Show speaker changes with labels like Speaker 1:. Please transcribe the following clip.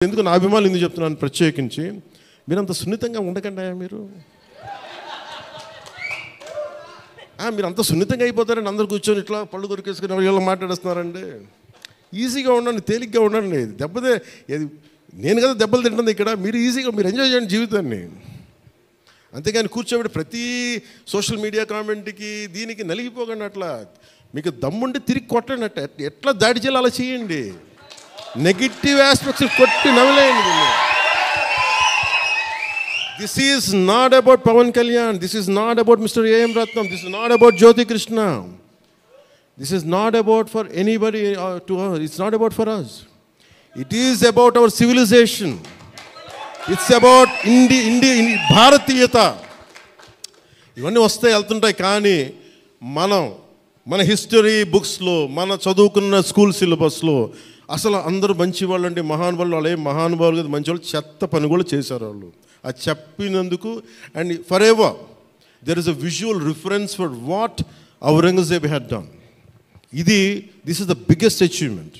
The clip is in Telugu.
Speaker 1: ఎందుకు నా అభిమానులు ఎందుకు చెప్తున్నాను ప్రత్యేకించి, మీరంత సున్నితంగా ఉండకండి. మీరు అంత సున్నితంగా అయిపోతారండి. అందరు కూర్చొని ఇట్లా పళ్ళు దొరికేసుకుని వీళ్ళు మాట్లాడేస్తున్నారండి. ఈజీగా ఉండండి, తేలిగ్గా ఉండండి. నేను కదా దెబ్బలు తింటుంది ఇక్కడ. మీరు ఈజీగా మీరు ఎంజాయ్ చేయండి జీవితాన్ని. అంతేగాని కూర్చోబెట్టి ప్రతి సోషల్ మీడియా కామెంట్కి దీనికి నలిగిపోకండి. అట్లా మీకు దమ్ముండి తిరిగి కొట్టండి. ఎట్లా దాడి చేయాలి అలా చేయండి. నెగిటివ్ ఆస్పెక్ట్స్ కొట్టి నవ్వలేండి. This is not about Pawan Kalyan. This is not about Mr. A.M. Ratnam. This is not about Jyoti Krishna. This is not about for anybody to us. It's not about for us. It is about our civilization. It's about భారతీయత. ఇవన్నీ వస్తాయి వెళ్తుంటాయి. కానీ మన హిస్టరీ బుక్స్లో, మన చదువుకున్న స్కూల్ సిలబస్లో అసలు అందరూ మంచి వాళ్ళు అంటే మహానుభావులు, వాళ్ళు ఏం మహానుభావులు కదా, మంచి వాళ్ళు చెత్త పని కూడా చేశారు వాళ్ళు. అది చెప్పినందుకు and for ever there is a visual reference for what Aurangzeb had done. This is the biggest achievement.